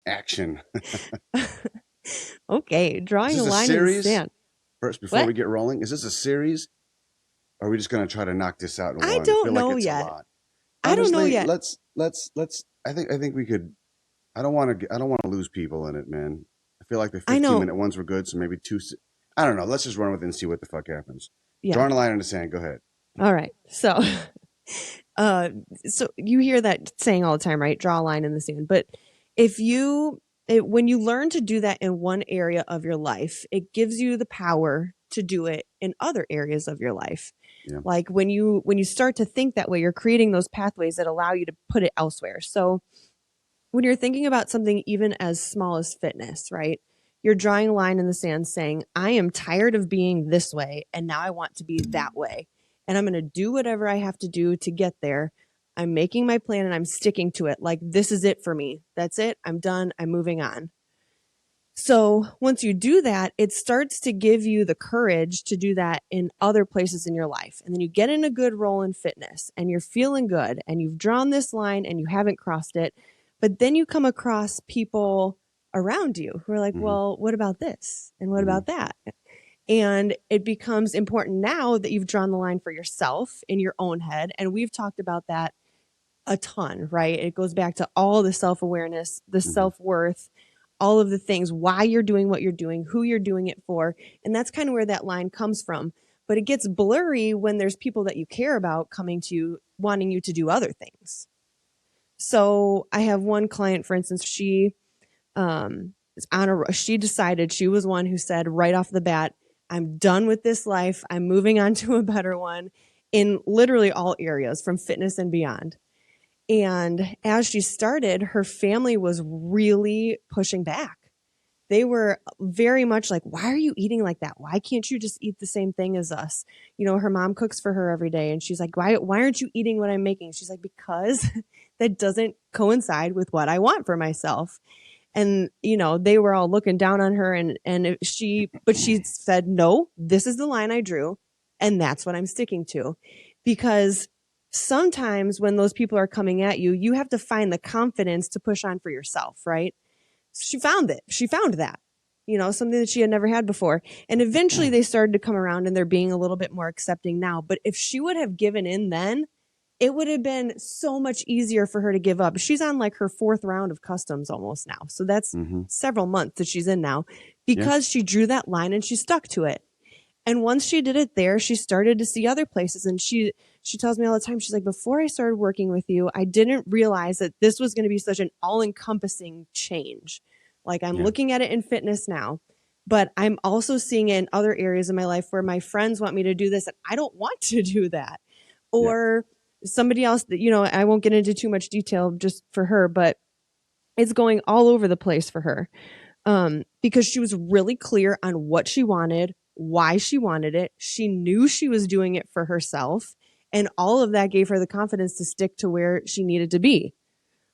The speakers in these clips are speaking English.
Action. Okay, Is drawing a this a line in the series? sand. First, before What? we get rolling, is this a series? Or are we just going to try to knock this out in I one? I don't feel like know it's a yet. lot. I don't know Honestly, yet. let's. I think we could. I don't want to lose people in it, man. I feel like the I 15 know. minute ones were good, so maybe two. I don't know. Let's just run with it and see what the fuck happens. Yeah. Drawing a line in the sand. Go ahead. All right. So, uh, so you hear that saying all the time, right? Draw a line in the sand. But when you learn to do that in one area of your life, it gives you the power to do it in other areas of your life. Yeah. Like when you start to think that way, you're creating those pathways that allow you to put it elsewhere. So when you're thinking about something even as small as fitness, right? You're drawing a line in the sand saying, I am tired of being this way, and now I want to be that way. And I'm going to do whatever I have to do to get there. I'm making my plan and I'm sticking to it. Like, this is it for me. That's it. I'm done. I'm moving on. So once you do that, it starts to give you the courage to do that in other places in your life. And then you get in a good role in fitness and you're feeling good and you've drawn this line and you haven't crossed it. But then you come across people around you who are like, Mm-hmm. well, what about this? And what Mm-hmm. about that? And it becomes important now that you've drawn the line for yourself in your own head. And we've talked about that a ton, right? It goes back to all the self awareness, the Mm-hmm. self worth, all of the things, why you're doing what you're doing, who you're doing it for. And that's kind of where that line comes from. But it gets blurry when there's people that you care about coming to you, wanting you to do other things. So I have one client, for instance, she decided, she was one who said right off the bat, I'm done with this life. I'm moving on to a better one in literally all areas from fitness and beyond. And as she started, her family was really pushing back. They were very much like, why are you eating like that? Why can't you just eat the same thing as us? You know, her mom cooks for her every day. And she's like, why aren't you eating what I'm making? She's like, because that doesn't coincide with what I want for myself. And, you know, they were all looking down on her but she said, no, this is the line I drew. And that's what I'm sticking to. Because sometimes when those people are coming at you, you have to find the confidence to push on for yourself, right? She found it. She found that, you know, something that she had never had before. And eventually they started to come around and they're being a little bit more accepting now. But if she would have given in then, it would have been so much easier for her to give up. She's on like her fourth round of customs almost now. So that's Mm-hmm. several months that she's in now Yeah. because she drew that line and she stuck to it. And once she did it there, she started to see other places. And she tells me all the time, she's like, before I started working with you, I didn't realize that this was going to be such an all-encompassing change. Like, I'm Yeah. looking at it in fitness now, but I'm also seeing it in other areas of my life where my friends want me to do this and I don't want to do that. Yeah. Or somebody else that, you know, I won't get into too much detail just for her, but it's going all over the place for her. Because she was really clear on what she wanted, why she wanted it. She knew she was doing it for herself. And all of that gave her the confidence to stick to where she needed to be.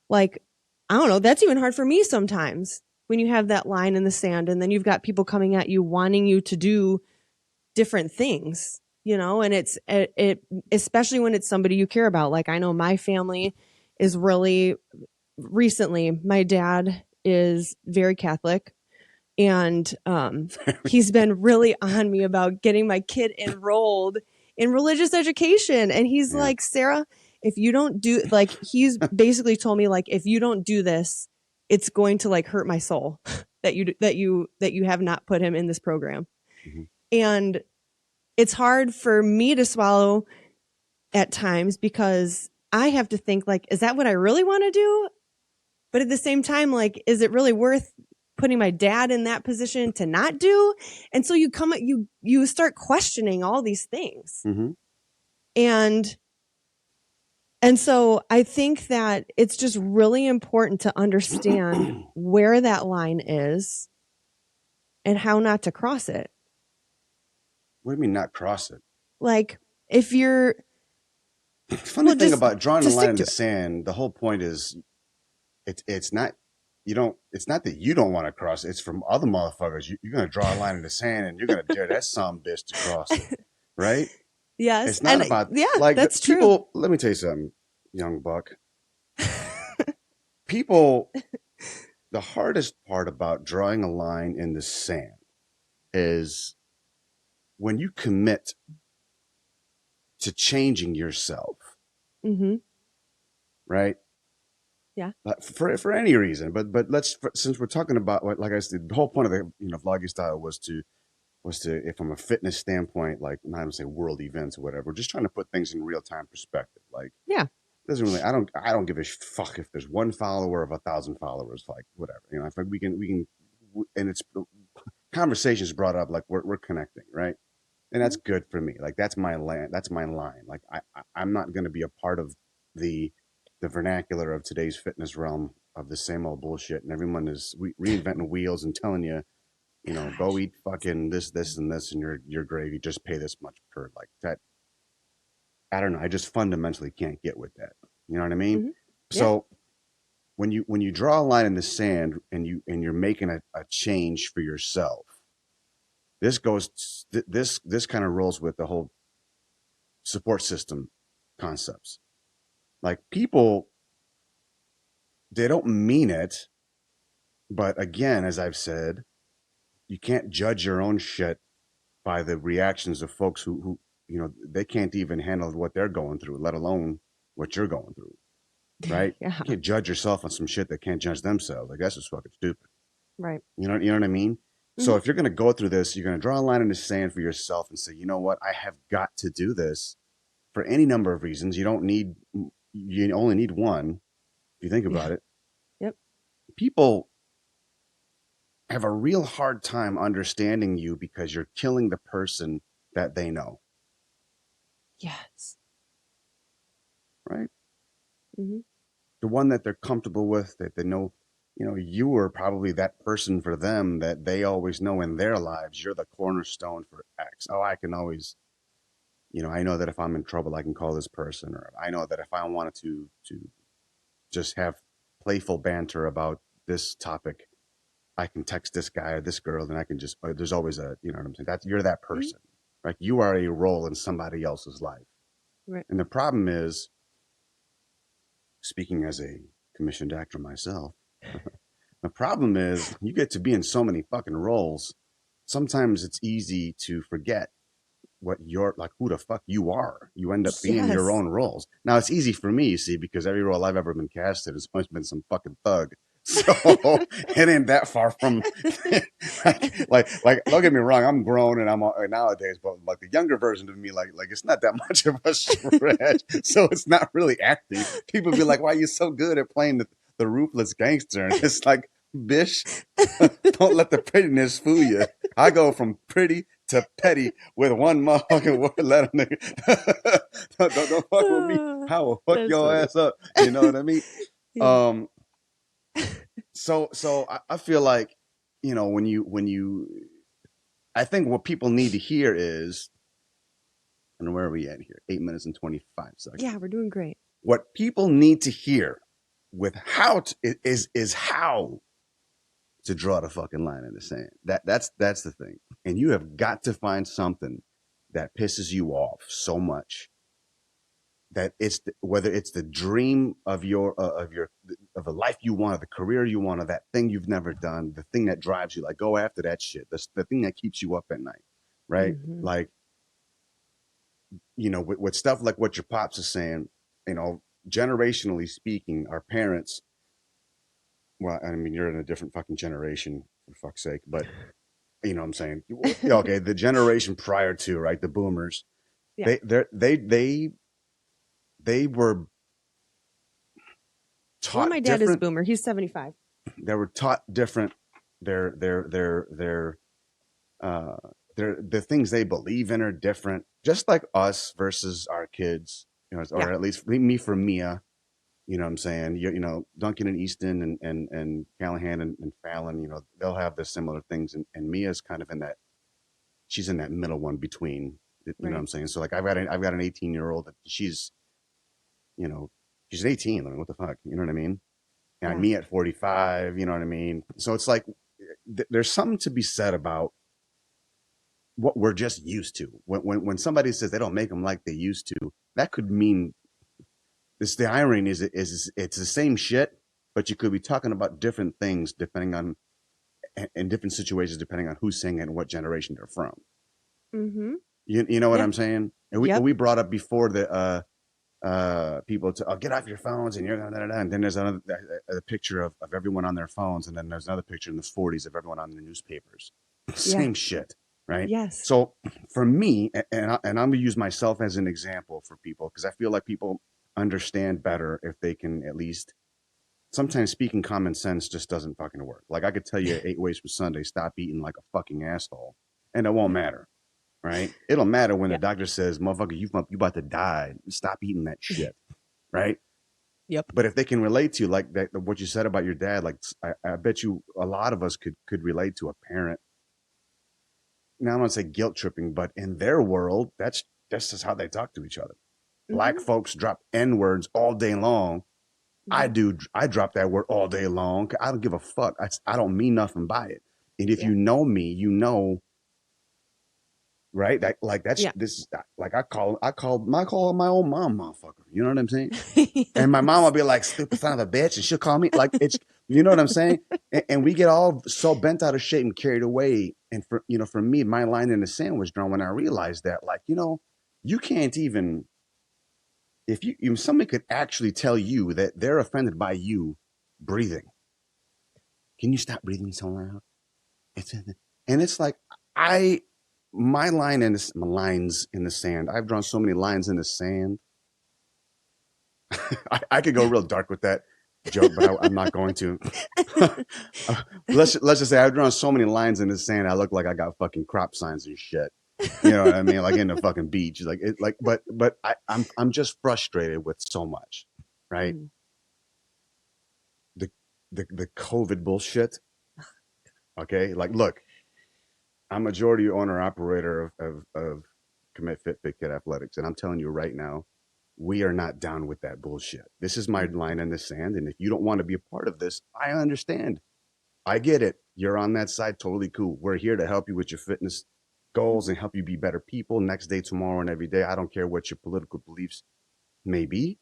Like, I don't know, that's even hard for me sometimes when you have that line in the sand and then you've got people coming at you wanting you to do different things, you know, and it especially when it's somebody you care about. Like, I know my family is really recently, my dad is very Catholic and he's been really on me about getting my kid enrolled in religious education. And he's Yeah. like, Sarah, if you don't do, like, he's basically told me, like, if you don't do this, it's going to like hurt my soul that you have not put him in this program. Mm-hmm. And it's hard for me to swallow at times because I have to think, like, is that what I really want to do? But at the same time, like, is it really worth putting my dad in that position to not do? And so you start questioning all these things. Mm-hmm. And so I think that it's just really important to understand where that line is and how not to cross it. What do you mean not cross it? Like, if you're, Funny thing just about drawing to a line stick in to the it. sand, the whole point is it's not it's not that you don't want to cross it, it's from other motherfuckers. You're gonna draw a line in the sand and you're gonna dare that some bitch to cross it. Right? Yes. It's not And about yeah, like that's true. people, let me tell you something, young buck. People the hardest part about drawing a line in the sand is when you commit to changing yourself, Mm-hmm. right? Yeah. For any reason, but since we're talking about like I said, the whole point of the vlogging style was to if from a fitness standpoint, like not even say world events or whatever, we're just trying to put things in real time perspective. Like Yeah. doesn't really I don't give a fuck if there's one follower of 1,000 followers, like whatever, I think we can and it's conversations brought up like we're connecting, right? And that's Mhm. good for me. Like that's my land, that's my line. Like I'm not going to be a part of the the vernacular of today's fitness realm of the same old bullshit, and everyone is reinventing wheels and telling you, go Gosh. eat fucking this and this, and your gravy just pay this much per, like that. I don't know. I just fundamentally can't get with that. You know what I mean? Mm-hmm. Yeah. So when you draw a line in the sand and you're making a change for yourself, this kind of rolls with the whole support system concepts. Like people, they don't mean it, but again, as I've said, you can't judge your own shit by the reactions of folks who they can't even handle what they're going through, let alone what you're going through, right? Yeah. You can't judge yourself on some shit that can't judge themselves. Like that's just fucking stupid. Right. You know what I mean? So Mm-hmm. if you're gonna go through this, you're gonna draw a line in the sand for yourself and say, you know what, I have got to do this for any number of reasons. You only need one if you think Yeah. about it. Yep. People have a real hard time understanding you because you're killing the person that they know, Yes. right? Mm-hmm. The one that they're comfortable with, that they know, you are probably that person for them that they always know in their lives. You're the cornerstone for X. Oh, I can always, I know that if I'm in trouble, I can call this person, or I know that if I wanted to just have playful banter about this topic, I can text this guy or this girl, and I can just, there's always you know what I'm saying? You're that Mm-hmm. person. Like you are a role in somebody else's life. Right. And the problem is, speaking as a commissioned actor myself, the problem is you get to be in so many fucking roles. Sometimes it's easy to forget what you're like, who the fuck you are. You end up being your Yes. own roles. Now it's easy for me, you see, because every role I've ever been casted has always been some fucking thug. So it ain't that far from like don't get me wrong, I'm grown and I'm nowadays, but like the younger version of me, like it's not that much of a stretch. So it's not really acting. People be like, why are you so good at playing the ruthless gangster? And it's like, bish, don't let the prettiness fool you. I go from pretty to petty with one motherfucking word. Let a nigga don't fuck with me. I will fuck That's your funny. ass up. You know what I mean? Yeah. Um. So I feel like, when you I think what people need to hear is, and where are we at here? 8 minutes and 25 seconds. Yeah, we're doing great. What people need to hear with is how to draw the fucking line in the sand. That's the thing. And you have got to find something that pisses you off so much that whether it's the dream of a life you want, the career you want, or that thing you've never done, the thing that drives you, like go after that shit. The thing that keeps you up at night, right? Mm-hmm. Like, with stuff like what your pops is saying, generationally speaking, our parents, well, I mean, you're in a different fucking generation, for fuck's sake, but you know what I'm saying? Yeah, okay, the generation prior to, right, the boomers, Yeah. they were Well, my taught dad is different. boomer. He's 75. They were taught different. Their uh the things they believe in are different, just like us versus our kids, Yeah. or at least me for Mia. You know what I'm saying? Duncan and Easton and Callahan and Fallon, they'll have the similar things. And Mia's kind of she's in that middle one between, you know what Right. I'm saying? So like I've got an 18-year-old that you know, she's 18. I mean, what the fuck? You know what I mean? And Yeah. me at 45, you know what I mean? So it's like, there's something to be said about what we're just used to. When somebody says they don't make them like they used to, that could mean this. The irony is it's the same shit, but you could be talking about different things depending on in different situations depending on who's saying it and what generation they're from. Mm-hmm. You know what Yeah. I'm saying? And Yep. we brought up before the people to get off your phones and you're gonna, and then there's another a picture of everyone on their phones, and then there's another picture in the 40s of everyone on the newspapers. Yeah. Same shit, right? Yes. So for me, and I'm gonna use myself as an example for people because I feel like people understand better if they can at least. Sometimes speaking common sense just doesn't fucking work. Like I could tell you 8 ways from Sunday, stop eating like a fucking asshole, and it won't matter, right? It'll matter when the Yeah. doctor says, "Motherfucker, you about to die. Stop eating that shit," right? Yep. But if they can relate to you, like that, what you said about your dad, like I bet you a lot of us could relate to a parent. Now I don't want to say guilt tripping, but in their world, that's just how they talk to each other. Black Mm-hmm. folks drop N words all day long. I Mm-hmm. do. I drop that word all day long. I don't give a fuck. I don't mean nothing by it. And if Yeah. you know me, you know, right? That like that's Yeah. this. Like I call my own mom, motherfucker. You know what I'm saying? And my mom will Yes. be like, "Stupid son of a bitch," and she'll call me like it's. You know what I'm saying? And we get all so bent out of shape and carried away. And for me, my line in the sand was drawn when I realized that, like, you can't even if somebody could actually tell you that they're offended by you breathing. Can you stop breathing so loud? And it's like I my line in this my lines in the sand. I've drawn so many lines in the sand. I could go real dark with that joke, but I'm not going to. Let's just say I've drawn so many lines in the sand. I look like I got fucking crop signs and shit. You know what I mean? Like in the fucking beach. Like it. Like, but I'm just frustrated with so much, right? Mm. The the COVID bullshit. Okay, like look, I'm majority owner operator of Commit Fit Kid Athletics, and I'm telling you right now, we are not down with that bullshit. This is my Mm-hmm. line in the sand, and if you don't want to be a part of this, I understand. I get it. You're on that side, totally cool. We're here to help you with your fitness goals Mm-hmm. and help you be better people next day, tomorrow, and every day. I don't care what your political beliefs may be.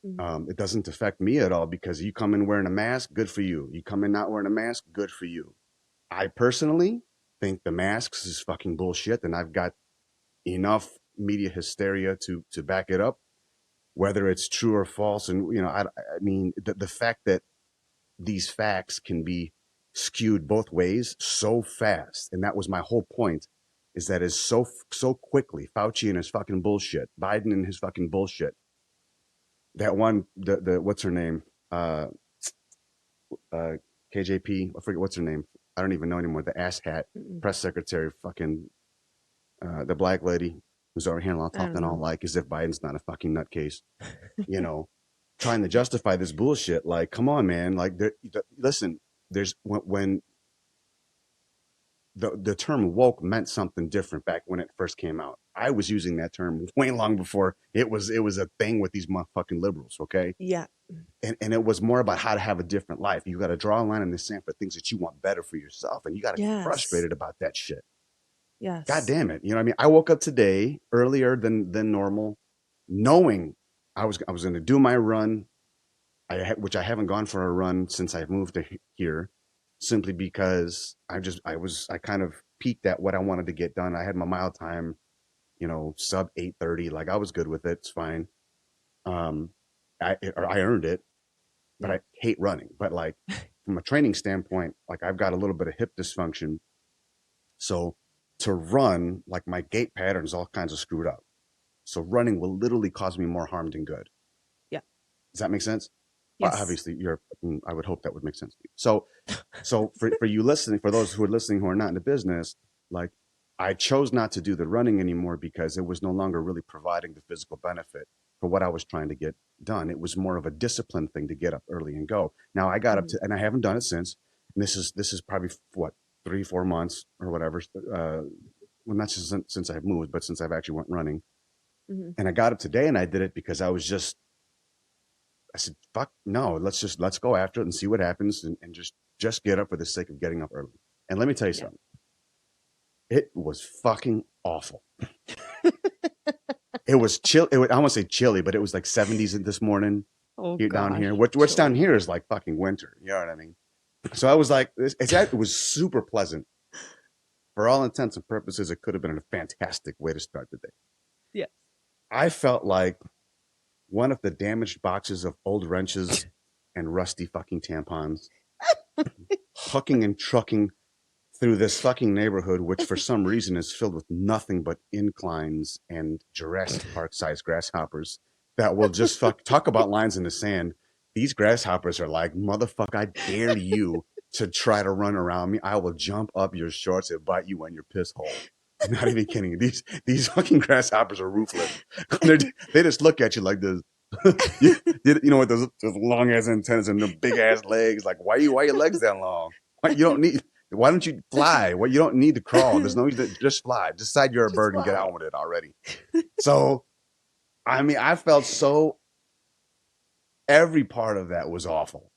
Mm-hmm. It doesn't affect me at all because you come in wearing a mask, good for you. You come in not wearing a mask, good for you. I personally think the masks is fucking bullshit, and I've got enough media hysteria to back it up, whether it's true or false. And I mean, the fact that these facts can be skewed both ways so fast, and that was my whole point, is that is so quickly. Fauci and his fucking bullshit, Biden and his fucking bullshit. That one, the what's her name, uh, uh, KJP, I forget what's her name. I don't even know anymore. The ass hat Mm-mm. press secretary, fucking the black lady who's over here all I don't talking all know. like as if Biden's not a fucking nutcase, you know, trying to justify this bullshit. Like, come on, man. Like, listen, there's when the term woke meant something different back when it first came out. I was using that term way long before it was a thing with these motherfucking liberals. Okay. Yeah. And it was more about how to have a different life. You got to draw a line in the sand for things that you want better for yourself. And you got to get Yes. frustrated about that shit. God Yes. damn it. You know what I mean? I woke up today earlier than normal, knowing I was going to do my run, which I haven't gone for a run since I moved to here, simply because I kind of peaked at what I wanted to get done. I had my mile time, sub 8:30. Like I was good with it. It's fine. Um, I earned it, but Yeah. I hate running. But like from a training standpoint, like I've got a little bit of hip dysfunction, so to run, like my gait pattern is all kinds of screwed up. So running will literally cause me more harm than good. Yeah. Does that make sense? Well, Yes. obviously, I would hope that would make sense to you. So for you listening, for those who are listening who are not in the business, like I chose not to do the running anymore because it was no longer really providing the physical benefit for what I was trying to get done. It was more of a discipline thing to get up early and go. Now I got up Mm-hmm. to, and I haven't done it since. And this is probably what 3-4 months or whatever. Well, not since I've moved, but since I've actually went running. Mm-hmm. And I got up today and I did it because I said, fuck no, let's go after it and see what happens and just get up for the sake of getting up early. And let me tell you Yeah. something. It was fucking awful. It was chill. I won't say chilly, but it was like 70s this morning. Oh here down here, gosh. which down Chilly. here is like fucking winter. You know what I mean? So I was like, it was super pleasant. For all intents and purposes, it could have been a fantastic way to start the day. Yeah. I felt like one of the damaged boxes of old wrenches and rusty fucking tampons, hucking and trucking through this fucking neighborhood, which for some reason is filled with nothing but inclines and Jurassic Park sized grasshoppers that will just talk about lines in the sand. These grasshoppers are like, motherfucker, I dare you to try to run around me. I will jump up your shorts and bite you in your piss hole. I'm not even kidding you. These fucking grasshoppers are ruthless. They just look at you like this. You know, with those long ass antennas and the big ass legs. Like, why your legs that long? You don't need. Why don't you fly? Well, you don't need to crawl. There's no need to just fly. Decide you're a bird and get on with it already. So, I mean, I felt so. Every part of that was awful.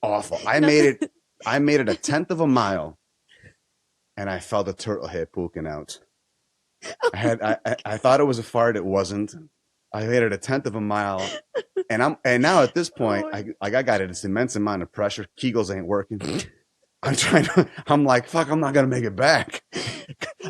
Awful. I made it a tenth of a mile, and I felt a turtle head poking out. I thought it was a fart. It wasn't. I made it a tenth of a mile, and now at this point, I got this immense amount of pressure. Kegels ain't working. I'm like, fuck, I'm not going to make it back.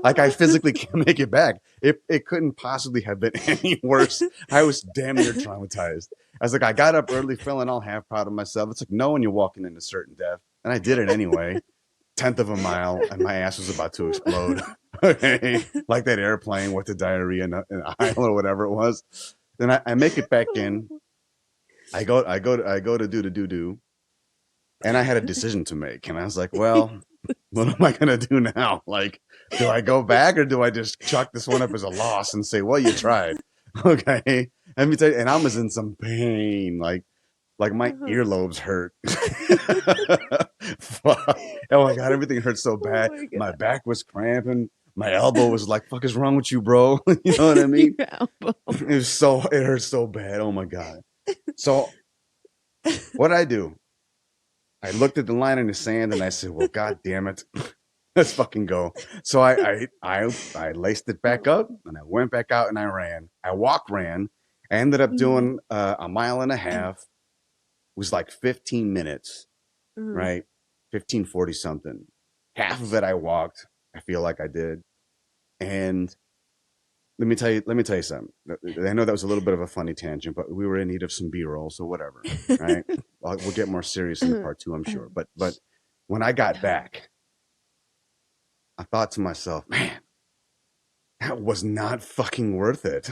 Like, I physically can't make it back. It couldn't possibly have been any worse. I was damn near traumatized. I was like, I got up early feeling all half proud of myself. It's like knowing you're walking into certain death. And I did it anyway. Tenth of a mile, and my ass was about to explode. Okay. Like that airplane with the diarrhea in the aisle or whatever it was. Then I make it back in. I go to do the doo-doo. And I had a decision to make. And I was like, well, what am I going to do now? Like, do I go back or do I just chuck this one up as a loss and say, well, you tried? Okay. Let me tell you, and I was in some pain. Like my earlobes hurt. Oh my God, everything hurt so bad. My back was cramping. My elbow was like, fuck is wrong with you, bro? You know what I mean? It hurt so bad. Oh my God. So what did I do? I looked at the line in the sand and I said, well, God damn it. Let's fucking go. So I laced it back up and I went back out and I ran. I ran. I ended up doing a mile and a half. It was like 15 minutes, right? 15:40 something. Half of it I walked. I feel like I did. And let me tell you something. I know that was a little bit of a funny tangent, but we were in need of some B-roll, so whatever, right? We'll get more serious in part 2, I'm sure. But when I got back, I thought to myself, man, that was not fucking worth it.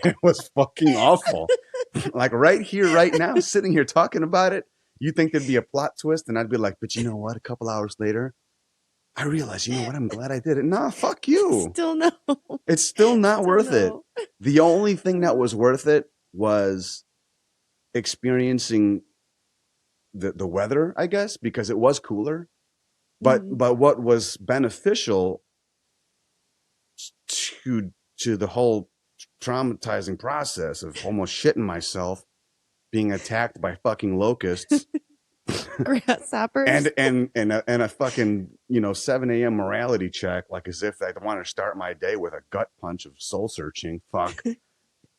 It was fucking awful. Like right here, right now, sitting here talking about it, you think there'd be a plot twist, and I'd be like, but you know what? A couple hours later, I realized, you know what? I'm glad I did it. Nah, fuck you. Still no. It's still not worth it. The only thing that was worth it was experiencing the weather, I guess, because it was cooler. But what was beneficial to the whole traumatizing process of almost shitting myself, being attacked by fucking locusts. Grasshoppers and a fucking 7 a.m. morality check, like as if I want to start my day with a gut punch of soul searching. Fuck,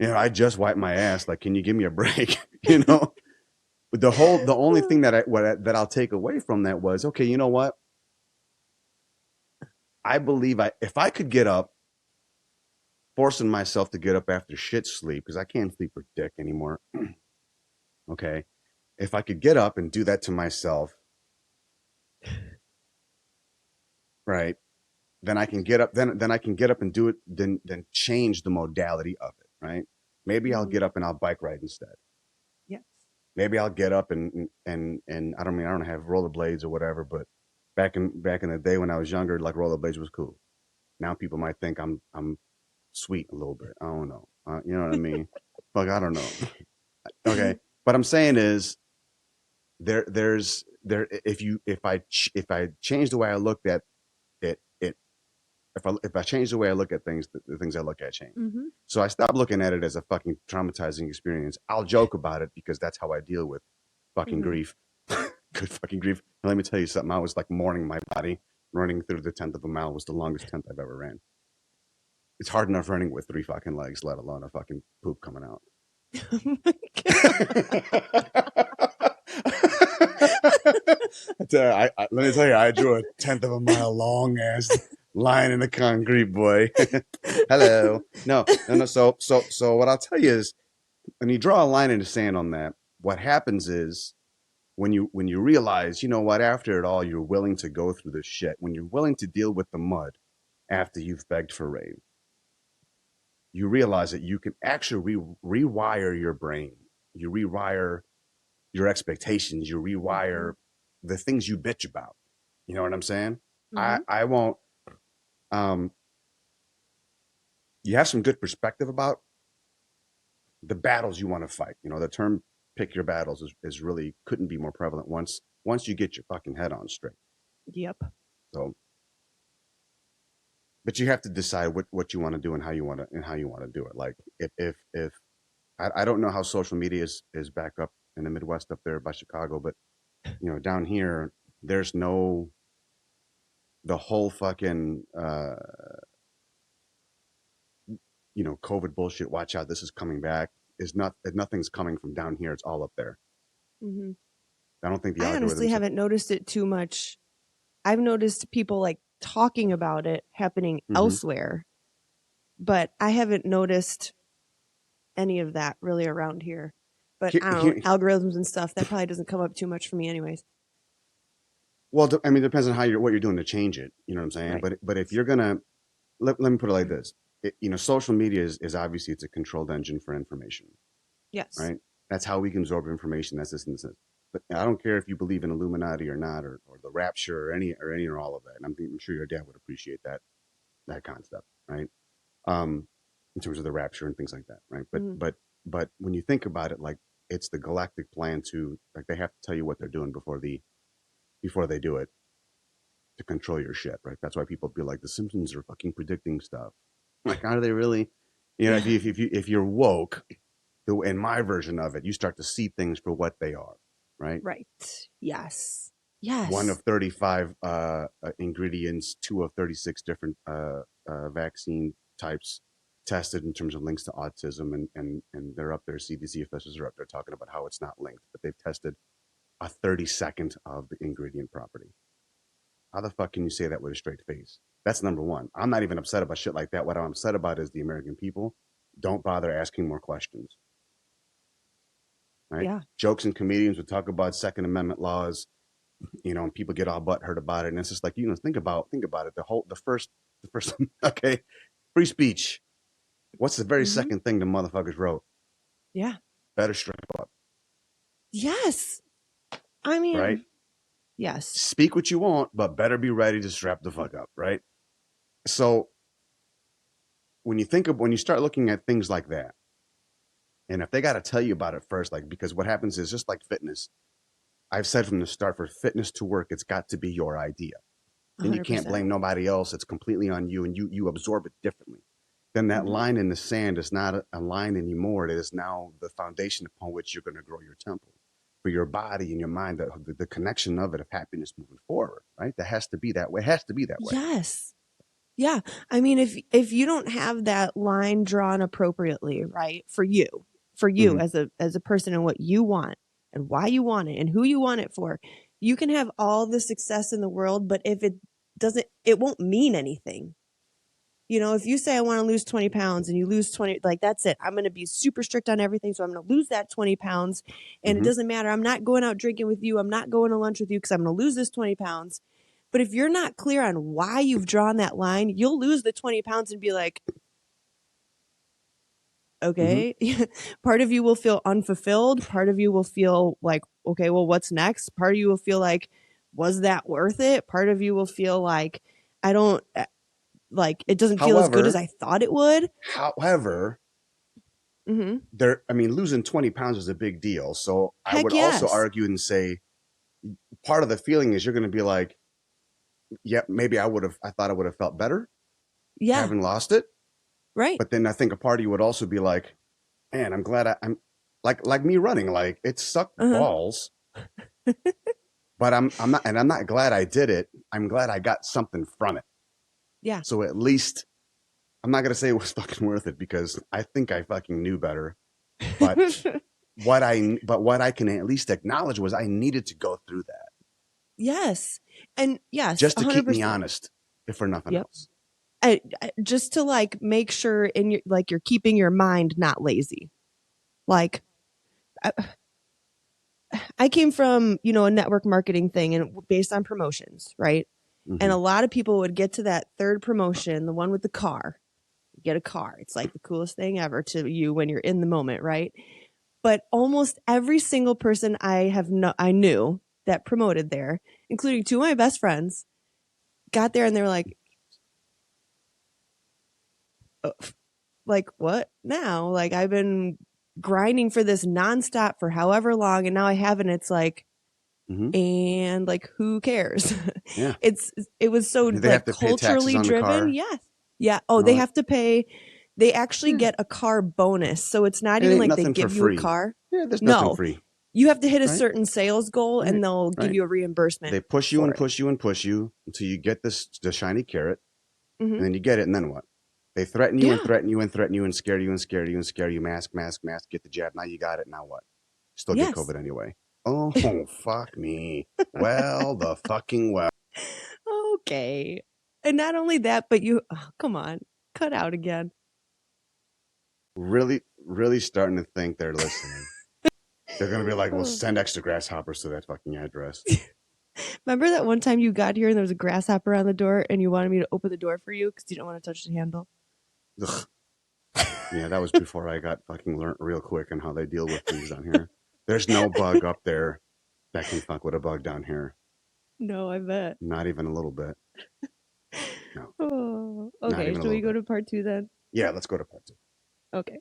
I just wiped my ass. Like, can you give me a break? The only thing that I'll take away from that was, okay, you know what? I believe if I could get up, forcing myself to get up after shit sleep because I can't sleep for dick anymore. Okay. If I could get up and do that to myself, right, then I can get up. Then I can get up and do it. Then change the modality of it. Right. Maybe I'll get up and I'll bike ride instead. Yes. Maybe I'll get up and I don't have rollerblades or whatever. But back in the day when I was younger, like rollerblades was cool. Now people might think I'm sweet a little bit. I don't know. You know what I mean? Fuck, I don't know. Okay. What I'm saying is, if I change the way I looked at it, if I change the way I look at things, the things I look at change. So I stopped looking at it as a fucking traumatizing experience. I'll joke about it because that's how I deal with fucking grief. Good fucking grief. And let me tell you something. I was like mourning my body. Running through the 10th of a mile was the longest 10th I've ever ran. It's hard enough running with 3 fucking legs, let alone a fucking poop coming out. Oh my God. Let me tell you, I drew a tenth of a mile long ass line in the concrete, boy. Hello. No. So what I'll tell you is, when you draw a line in the sand on that, what happens is, when you realize, you know what, after it all, you're willing to go through this shit. When you're willing to deal with the mud after you've begged for rain, you realize that you can actually rewire your brain. You rewire your expectations. You Mhm. rewire the things you bitch about. You know what I'm saying? I Mhm. I won't. Um, you have some good perspective about the battles you want to fight. You know, the term "pick your battles" is really couldn't be more prevalent once you get your fucking head on straight. Yep. So, but you have to decide what you want to do and how you want to do it. Like, if I don't know how social media is back up in the Midwest up there by Chicago, but down here there's no the whole fucking COVID bullshit. Watch out, this is coming back. Is not Nothing's coming from down here. It's all up there. Hmm. I don't think the I honestly algorithms have. haven't noticed it too much. I've noticed people like talking about it happening Mm-hmm. elsewhere, but I haven't noticed any of that really around here. But Here, I don't know, here, algorithms and stuff, that probably doesn't come up too much for me anyways. well, I mean, it depends on what you're doing to change it. You know what I'm saying? Right. But if you're gonna let me put it like this. Social media is obviously it's a controlled engine for information, Yes. right? That's how we can absorb information. That's this and this. But I don't care if you believe in Illuminati or not, or the rapture, or any or all of that. And I'm sure your dad would appreciate that concept, right? In terms of the rapture and things like that, right? But Hmm. but but when you think about it, like, it's the galactic plan to, like, they have to tell you what they're doing before they do it, to control your shit, right? That's why people feel like the Simpsons are fucking predicting stuff. Like, are they really? If you're woke, in my version of it, you start to see things for what they are, right? Right. Yes. One Yes. of 35 ingredients, two of 36 different vaccine types tested in terms of links to autism, and they're up there. CDC officials are up there talking about how it's not linked, but they've tested a 32nd of the ingredient property. How the fuck can you say that with a straight face? That's number one. I'm not even upset about shit like that. What I'm upset about is the American people don't bother asking more questions, right? Yeah. Jokes and comedians would talk about Second Amendment laws, and people get all butthurt about it. And it's just like, think about it. The first, okay, free speech. What's the very Hmm. second thing the motherfuckers wrote? Yeah. Better strap up, Yes. I right? mean, yes. Speak what you want, but better be ready to strap the fuck up, right? So when you start looking at things like that, and if they got to tell you about it first, like, because what happens is, just like fitness, I've said from the start, for fitness to work, it's got to be your idea. Then you can't 100%. blame nobody else. It's completely on you, and you absorb it differently. Then that Hmm. line in the sand is not a line anymore. It is now the foundation upon which you're going to grow your temple for your body and your mind. The connection of it, of happiness moving forward, right? That has to be that way. It has to be that way. Yes. Yeah. I mean, if you don't have that line drawn appropriately, right, for you Mm-hmm. as a person and what you want and why you want it and who you want it for, you can have all the success in the world, but if it won't mean anything. If you say I want to lose 20 pounds and you lose 20, like that's it. I'm going to be super strict on everything. So I'm going to lose that 20 pounds. And it Mm-hmm. doesn't matter. I'm not going out drinking with you. I'm not going to lunch with you because I'm going to lose this 20 pounds. But if you're not clear on why you've drawn that line, you'll lose the 20 pounds and be like, Mm-hmm. okay. Part of you will feel unfulfilled. Part of you will feel like, okay, well, what's next? Part of you will feel like, was that worth it? Part of you will feel like, I don't, like, it doesn't feel as good as However, I thought it would. however, Mm-hmm. losing 20 pounds is a big deal. So I would Heck also yes. argue and say, part of the feeling is, you're going to be like, yeah, maybe I thought I would have felt better Yeah. having lost it. Right. But then I think a part of you would also be like, man, I'm glad I'm like me running. Like, it sucked Uh-huh. balls, but I'm not glad I did it. I'm glad I got something from it. Yeah. So at least, I'm not gonna say it was fucking worth it, because I think I fucking knew better. But what I can at least acknowledge was I needed to go through that Yes. And yes, just to keep me 100%. honest, if for nothing Yep. else. Just to like make sure in your like you're keeping your mind not lazy. Like I, I came from, a network marketing thing and based on promotions, right? And Hmm. a lot of people would get to that third promotion, the one with the car. Get a car. It's like the coolest thing ever to you when you're in the moment, right? But almost every single person I knew that promoted there, including two of my best friends, got there and they were "Oh, like what now? Like I've been grinding for this nonstop for however long, and now I have, and it's like, Hmm. and like who cares?" Yeah. It was so Do they have like to pay taxes culturally on the driven. car Yes. Yeah. Oh, and all they that? have to pay. They actually Yeah. get a car bonus, so it's not It even ain't like they nothing for give you a free. car. Yeah, there's nothing No, free. you have to hit a Right? certain sales goal, and Right. they'll give Right. you a reimbursement They push you for and it. push you and push you until you get the shiny carrot, Hmm. and then you get it, and then what? They threaten you and Yeah. threaten you and threaten you and scare you and scare you and scare you. Mask, mask, mask. Get the jab. Now you got it. Now what? Still get Yes. COVID anyway. Oh, fuck me. Well, the fucking well. Okay. And not only that, but come on, cut out again. Really, really starting to think they're listening. They're gonna be like, "Well, Oh. send extra grasshoppers to that fucking address." Remember that one time you got here and there was a grasshopper on the door and you wanted me to open the door for you because you don't want to touch the handle? Ugh. Yeah, that was before I got fucking learnt real quick on how they deal with things down here. There's no bug up there that can fuck with a bug down here. No, I bet. Not even a little bit. No, Oh, not okay. even a Shall little we go bit. to part two then? Yeah, let's go to part two. Okay.